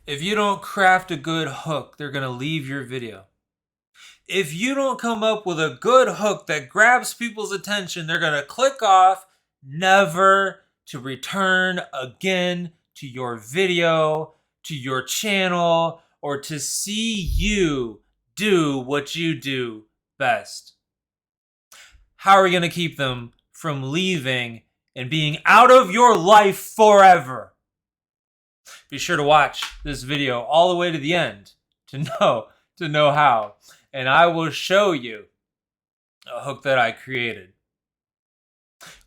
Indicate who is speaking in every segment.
Speaker 1: If you don't craft a good hook, they're going to leave your video. If you don't come up with a good hook that grabs people's attention, they're going to click off, never to return again to your video, to your channel, or to see you do what you do best. How are we going to keep them from leaving and being out of your life forever? Be sure to watch this video all the way to the end to know how. And I will show you a hook that I created.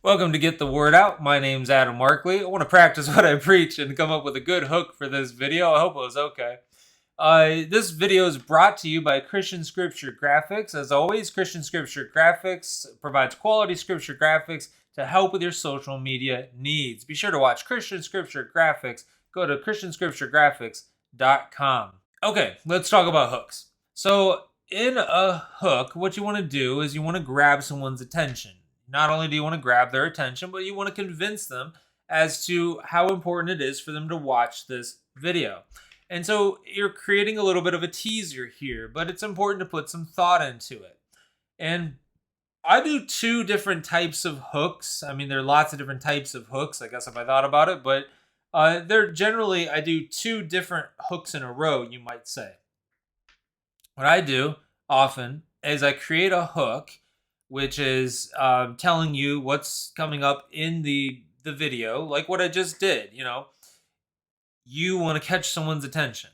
Speaker 1: Welcome to Get the Word Out. My name's Adam Markley. I want to practice what I preach and come up with a good hook for this video. I hope it was okay. This video is brought to you by Christian Scripture Graphics. As always, Christian Scripture Graphics provides quality scripture graphics to help with your social media needs. Be sure to watch Christian Scripture Graphics. Go to christianscripturegraphics.com. Okay, let's talk about hooks. So in a hook, what you want to do is you want to grab someone's attention. Not only do you want to grab their attention, but you want to convince them as to how important it is for them to watch this video. And so you're creating a little bit of a teaser here, but it's important to put some thought into it. And I do two different types of hooks. I mean, there are lots of different types of hooks, I guess, if I thought about it, but they're generally, I do two different hooks in a row, you might say. What I do often is I create a hook, which is telling you what's coming up in the video, like what I just did. You want to catch someone's attention.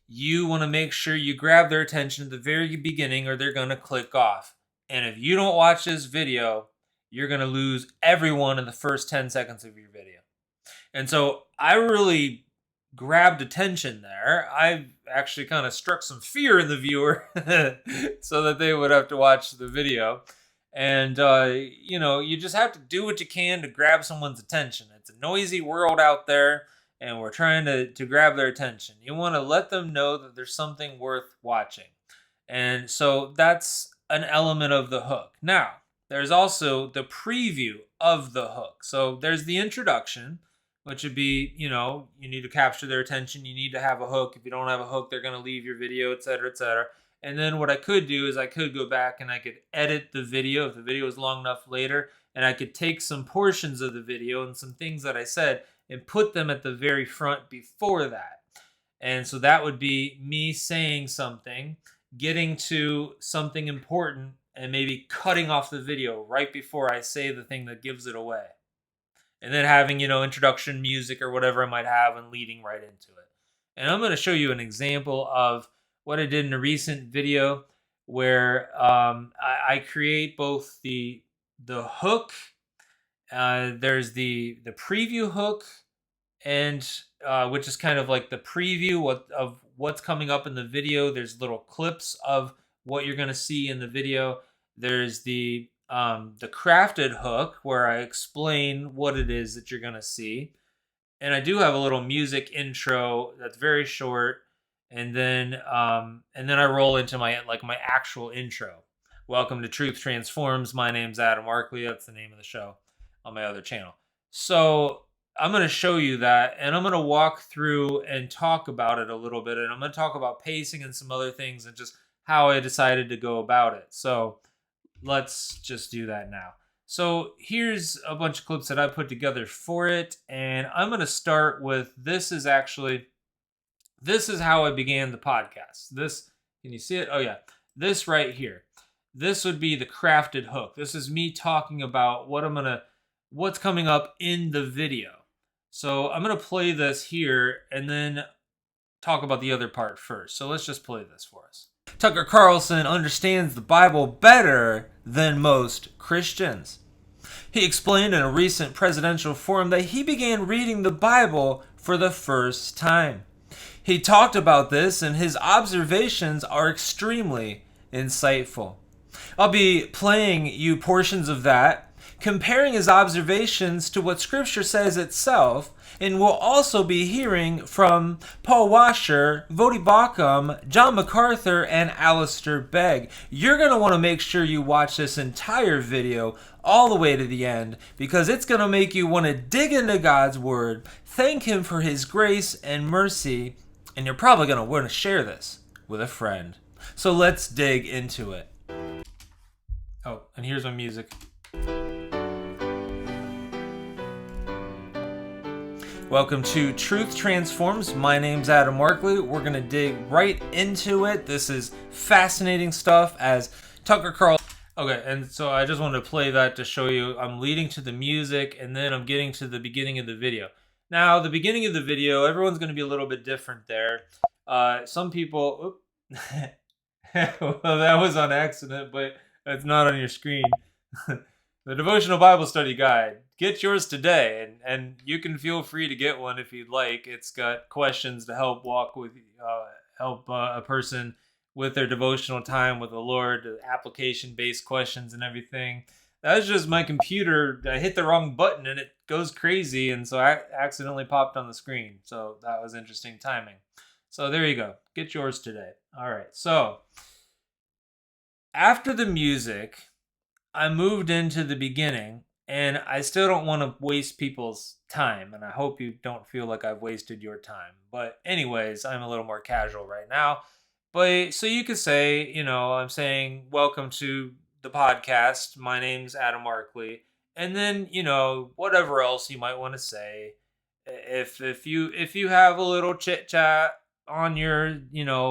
Speaker 1: You want to make sure you grab their attention at the very beginning or they're going to click off. And if you don't watch this video, you're going to lose everyone in the first 10 seconds of your video. And so I really grabbed attention there. I actually kind of struck some fear in the viewer so that they would have to watch the video. And, you just have to do what you can to grab someone's attention. It's a noisy world out there, and we're trying to grab their attention. You want to let them know that there's something worth watching. And so that's an element of the hook. Now, there's also the preview of the hook. So there's the introduction, which would be, you need to capture their attention. You need to have a hook. If you don't have a hook, they're going to leave your video, et cetera, et cetera. And then what I could do is I could go back and I could edit the video if the video is long enough later, and I could take some portions of the video and some things that I said and put them at the very front before that. And so that would be me saying something, getting to something important, and maybe cutting off the video right before I say the thing that gives it away. And then having, introduction music or whatever I might have and leading right into it. And I'm going to show you an example of what I did in a recent video where I create both the hook, there's the preview hook, and which is kind of like the preview of what's coming up in the video. There's little clips of what you're going to see in the video. There's the crafted hook where I explain what it is that you're going to see. And I do have a little music intro that's very short. And then I roll into my actual intro. Welcome to Truth Transforms. My name's Adam Markley. That's the name of the show on my other channel. So I'm going to show you that, and I'm going to walk through and talk about it a little bit. And I'm going to talk about pacing and some other things and just how I decided to go about it. So let's just do that now. So here's a bunch of clips that I put together for it. And I'm going to start with, this is how I began the podcast. Can you see it? Oh yeah, this right here. This would be the crafted hook. This is me talking about what's coming up in the video. So I'm going to play this here and then talk about the other part first. So let's just play this for us. Tucker Carlson understands the Bible better than most Christians. He explained in a recent presidential forum that he began reading the Bible for the first time. He talked about this, and his observations are extremely insightful. I'll be playing you portions of that, comparing his observations to what Scripture says itself, and we'll also be hearing from Paul Washer, Voddie Baucham, John MacArthur, and Alistair Begg. You're going to want to make sure you watch this entire video all the way to the end, because it's going to make you want to dig into God's Word, thank Him for His grace and mercy, And you're probably going to want to share this with a friend. So let's dig into it. Oh, and here's my music. Welcome to Truth Transforms. My name's Adam Markley. We're going to dig right into it. This is fascinating stuff as Tucker Carlson. Okay, and so I just wanted to play that to show you I'm leading to the music and then I'm getting to the beginning of the video. Now, the beginning of the video, everyone's going to be a little bit different there. Some people... Well, that was on accident, but it's not on your screen. The Devotional Bible Study Guide. Get yours today, and you can feel free to get one if you'd like. It's got questions to help a person with their devotional time with the Lord, application-based questions and everything. That's just my computer. I hit the wrong button and it goes crazy, and so I accidentally popped on the screen. So that was interesting timing. So there you go. Get yours today. All right. So after the music, I moved into the beginning, and I still don't want to waste people's time, and I hope you don't feel like I've wasted your time. But anyways, I'm a little more casual right now. But so you could say, I'm saying, welcome to the podcast. My name's Adam Markley. And then, whatever else you might want to say. If you have a little chit chat on your,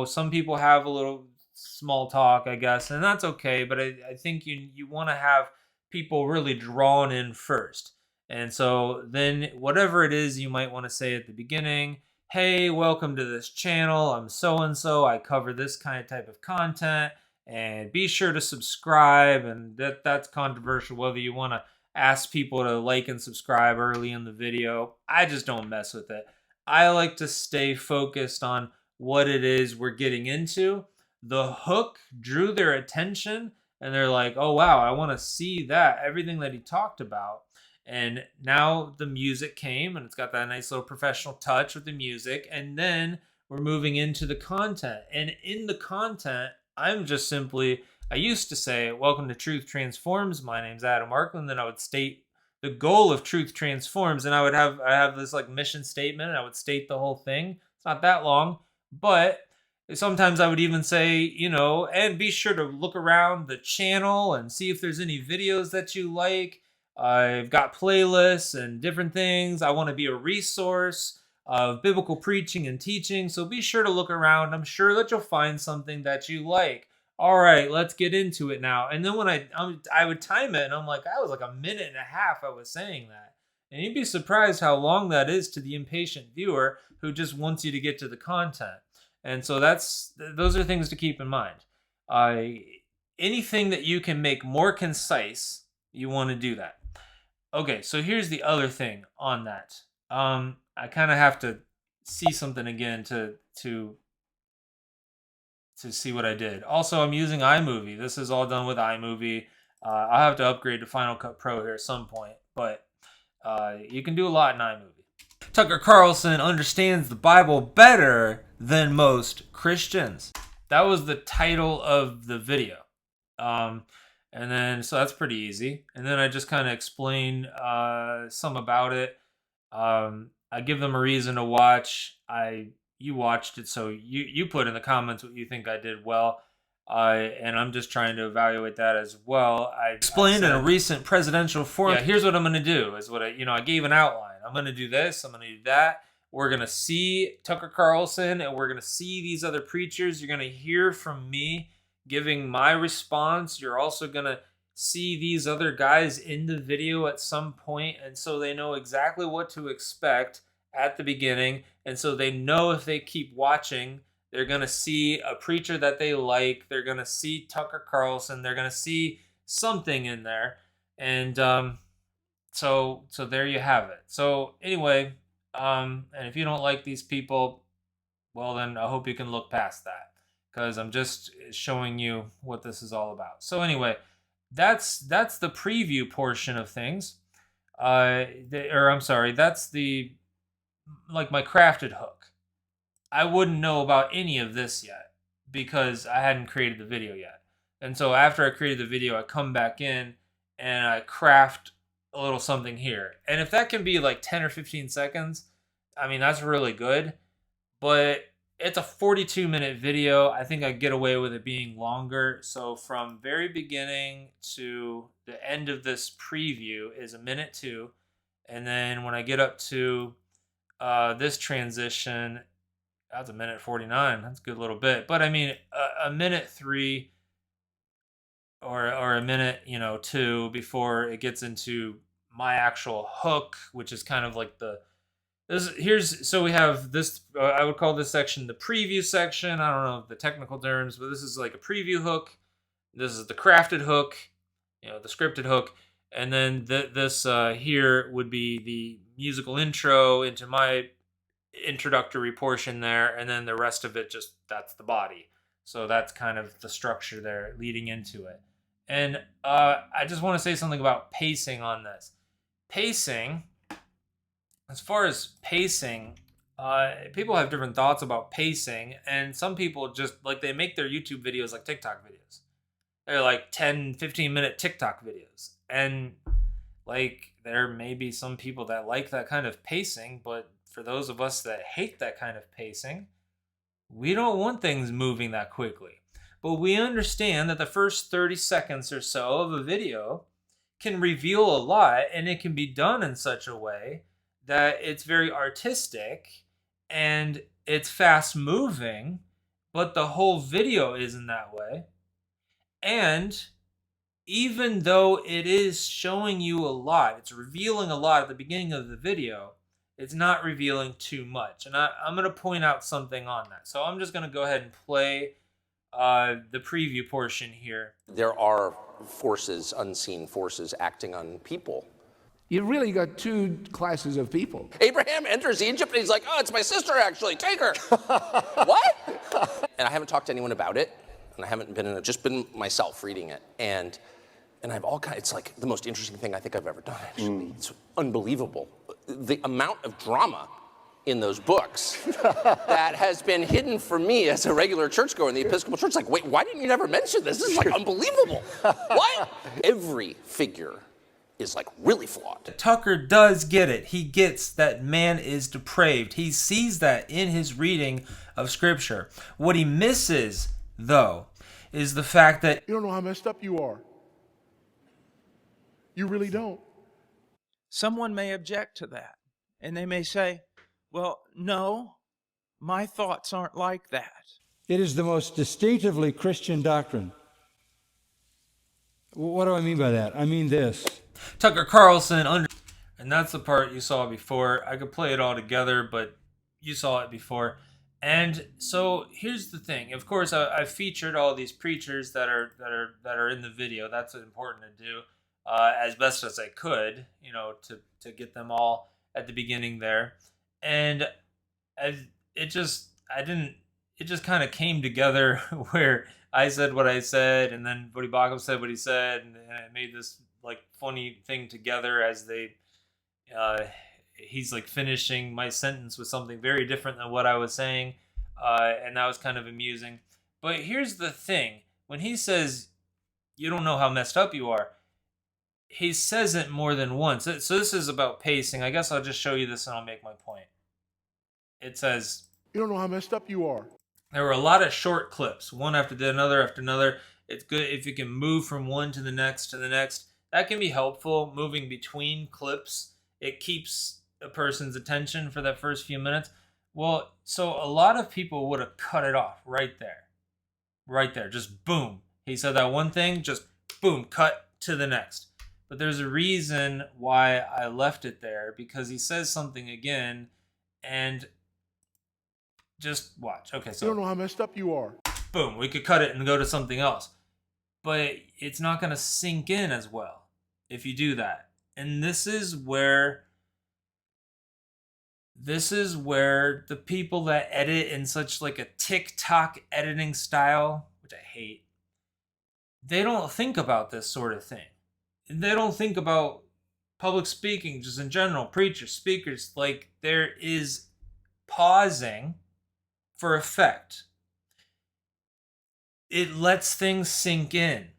Speaker 1: some people have a little small talk, I guess, and that's okay. But I think you want to have people really drawn in first. And so then whatever it is you might want to say at the beginning, hey, welcome to this channel. I'm so-and-so. I cover this kind of type of content. And be sure to subscribe. And that's controversial, whether you want to ask people to like and subscribe early in the video. I just don't mess with it. I like to stay focused on what it is we're getting into. The hook drew their attention, and they're like, oh, wow, I want to see that, everything that he talked about. And now the music came, and it's got that nice little professional touch with the music. And then we're moving into the content. And in the content, I'm just simply, I used to say, welcome to Truth Transforms. My name's Adam Markley. And then I would state the goal of Truth Transforms. And I have this like mission statement, and I would state the whole thing. It's not that long, but sometimes I would even say, and be sure to look around the channel and see if there's any videos that you like. I've got playlists and different things. I want to be a resource of biblical preaching and teaching. So be sure to look around. I'm sure that you'll find something that you like. All right, let's get into it now. And then when I would time it, and I'm like, that was like a minute and a half I was saying that. And you'd be surprised how long that is to the impatient viewer who just wants you to get to the content. And so those are things to keep in mind. Anything that you can make more concise, you want to do that. Okay, so here's the other thing on that. I kind of have to see something again to see what I did. Also, I'm using iMovie. This is all done with iMovie. I'll have to upgrade to Final Cut Pro here at some point, but you can do a lot in iMovie. Tucker Carlson understands the Bible better than most Christians. That was the title of the video. And then, so that's pretty easy. And then I just kind of explain some about it. I give them a reason to watch. You watched it, so you put in the comments what you think I did well. And I'm just trying to evaluate that as well. I explained in a recent presidential forum. Yeah, here's what I'm going to do. Is what I gave an outline. I'm going to do this. I'm going to do that. We're going to see Tucker Carlson, and we're going to see these other preachers. You're going to hear from me giving my response. You're also going to see these other guys in the video at some point, and so they know exactly what to expect at the beginning. And so they know if they keep watching, they're going to see a preacher that they like. They're going to see Tucker Carlson. They're going to see something in there. And so there you have it. So anyway, and if you don't like these people, well, then I hope you can look past that, because I'm just showing you what this is all about. So anyway, that's the preview portion of things. That's the my crafted hook. I wouldn't know about any of this yet because I hadn't created the video yet. And so after I created the video, I come back in and I craft a little something here. And if that can be like 10 or 15 seconds, I mean, that's really good. But It's a 42-minute video. I think I get away with it being longer. So from very beginning to the end of this preview is a minute 2. And then when I get up to this transition, that's a minute 49. That's a good little bit. But I mean, a minute 3 or a minute, 2 before it gets into my actual hook, which is kind of like so we have this, I would call this section the preview section. I don't know the technical terms, but this is like a preview hook. This is the crafted hook, the scripted hook. And then this here would be the musical intro into my introductory portion there. And then the rest of it, that's the body. So that's kind of the structure there leading into it. And I just want to say something about pacing on this. Pacing, as far as pacing, people have different thoughts about pacing. And some people just, like, they make their YouTube videos like TikTok videos. They're like 10, 15-minute TikTok videos. And, like, there may be some people that like that kind of pacing. But for those of us that hate that kind of pacing, we don't want things moving that quickly. But we understand that the first 30 seconds or so of a video can reveal a lot, and it can be done in such a way that it's very artistic and it's fast moving, but the whole video isn't that way. And even though it is showing you a lot, it's revealing a lot at the beginning of the video, it's not revealing too much. And I'm going to point out something on that. So I'm just going to go ahead and play the preview portion here.
Speaker 2: There are forces, unseen forces, acting on people.
Speaker 3: You really got two classes of people.
Speaker 2: Abraham enters Egypt and he's like, oh, it's my sister actually, take her. What? And I haven't talked to anyone about it, and I haven't been in it, just been myself reading it. And I've it's like the most interesting thing I think I've ever done, actually. It's unbelievable. The amount of drama in those books that has been hidden from me as a regular churchgoer in the Episcopal Church. Like, wait, why didn't you never mention this? This is like unbelievable. What? Every figure is like really flawed.
Speaker 1: Tucker does get it. He gets that man is depraved. He sees that in his reading of Scripture. What he misses, though, is the fact that
Speaker 3: You don't know how messed up you are. You really don't.
Speaker 4: Someone may object to that, and they may say, well, no, my thoughts aren't like that.
Speaker 5: It is the most distinctively Christian doctrine. What do I mean by that? I mean this.
Speaker 1: Tucker Carlson, and that's the part you saw before. I could play it all together, but you saw it before. And so here's the thing. Of course, I featured all these preachers that are in the video. That's important to do as best as I could, to get them all at the beginning there. And it just kind of came together where I said what I said, and then Voddie Baucham said what he said, and it made this like funny thing together as he's like finishing my sentence with something very different than what I was saying, and that was kind of amusing. But here's the thing: when he says, "You don't know how messed up you are," he says it more than once. So this is about pacing. I guess I'll just show you this and I'll make my point. It says,
Speaker 3: You don't know how messed up you are.
Speaker 1: there were a lot of short clips, one after another after another. It's good if you can move from one to the next to the next. That can be helpful, moving between clips. It keeps a person's attention for that first few minutes. Well, so a lot of people would have cut it off right there. Right there. Just boom. He said that one thing, just boom, cut to the next. But there's a reason why I left it there, because he says something again, and just watch. Okay, so
Speaker 3: You don't know how messed up you are.
Speaker 1: boom, we could cut it and go to something else. But it's not going to sink in as well if you do that. And this is where the people that edit in such like a TikTok editing style, which I hate, they don't think about this sort of thing. They don't think about public speaking just in general, preachers, speakers. Like, there is pausing for effect. It lets things sink in.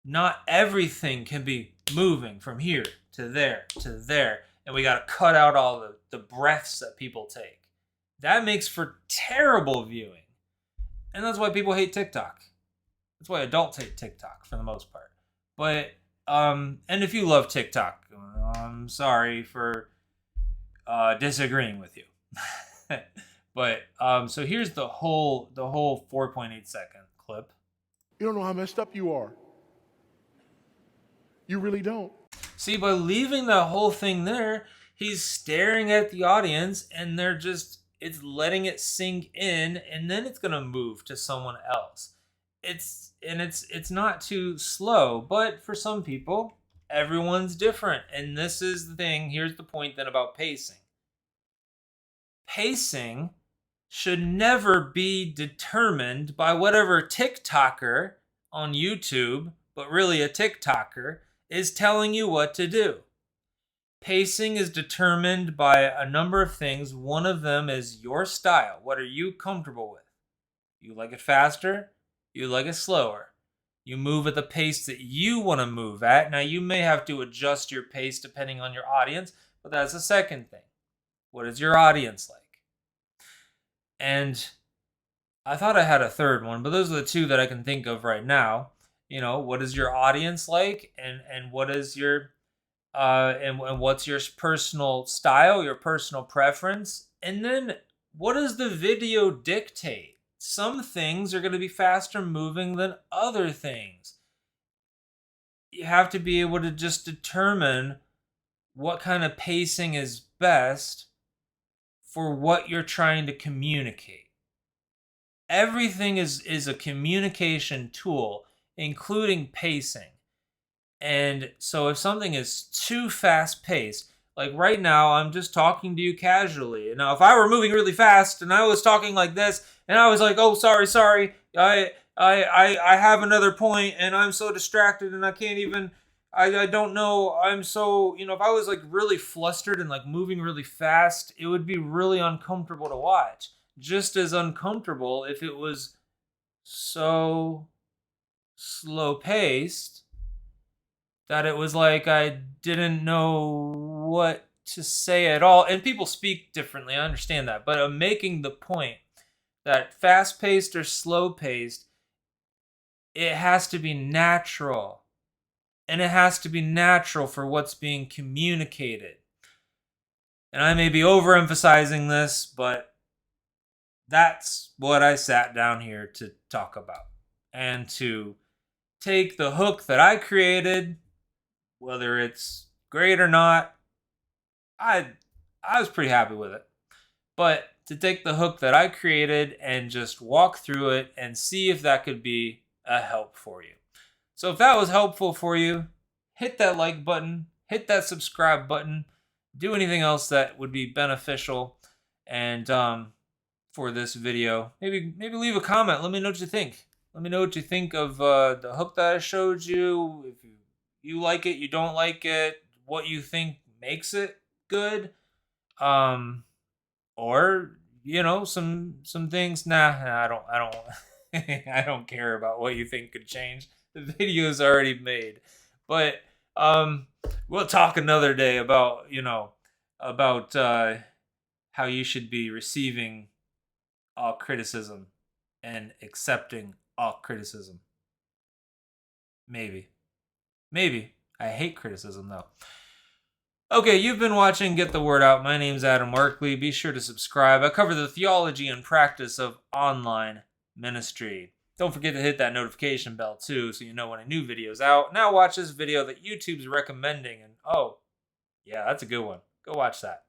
Speaker 1: Not everything can be moving from here to there to there. And we got to cut out all the breaths that people take. that makes for terrible viewing. And that's why people hate TikTok. That's why adults hate TikTok for the most part. But, and if you love TikTok, I'm sorry for disagreeing with you. But, so here's the whole 4.8 second clip.
Speaker 3: You don't know how messed up you are. You really don't.
Speaker 1: See, by leaving that whole thing there, he's staring at the audience and it's letting it sink in, and then it's going to move to someone else. It's not too slow, but for some people, everyone's different. And this is the thing. Here's the point then about pacing. Pacing should never be determined by whatever TikToker on YouTube, but really a TikToker, is telling you what to do. Pacing is determined by a number of things. One of them is your style. What are you comfortable with? You like it faster? You like it slower? You move at the pace that you want to move at. Now, you may have to adjust your pace depending on your audience, but that's the second thing. What is your audience like? And I thought I had a third one, but those are the two that I can think of right now. You know, what is your audience like, and what is your and what's your personal style, your personal preference, and then what does the video dictate? Some things are going to be faster moving than other things. You have to be able to just determine what kind of pacing is best for what you're trying to communicate. Everything is a communication tool, including pacing. And so if something is too fast paced, like right now, I'm just talking to you casually. Now, if I were moving really fast and I was talking like this, and I was like, oh, sorry, I have another point, and I'm so distracted, and I can't even, I don't know, I'm so, if I was like really flustered and like moving really fast, it would be really uncomfortable to watch. Just as uncomfortable if it was so slow paced that it was like I didn't know what to say at all. And people speak differently, I understand that. But I'm making the point that fast-paced or slow-paced, it has to be natural. And it has to be natural for what's being communicated. And I may be overemphasizing this, but that's what I sat down here to talk about. And to take the hook that I created, whether it's great or not, I was pretty happy with it. But to take the hook that I created and just walk through it and see if that could be a help for you. So if that was helpful for you, hit that like button, hit that subscribe button, do anything else that would be beneficial. And for this video, maybe leave a comment. Let me know what you think. Let me know what you think of the hook that I showed you. If you like it, you don't like it, what you think makes it good. Or, some things, I don't I don't care about what you think could change. The video's already made. But we'll talk another day about, how you should be receiving all criticism and accepting all criticism. Maybe. I hate criticism, though. Okay, you've been watching Get the Word Out. My name's Adam Workley. Be sure to subscribe. I cover the theology and practice of online ministry. Don't forget to hit that notification bell, too, so you know when a new video's out. Now watch this video that YouTube's recommending. And, oh, yeah, that's a good one. Go watch that.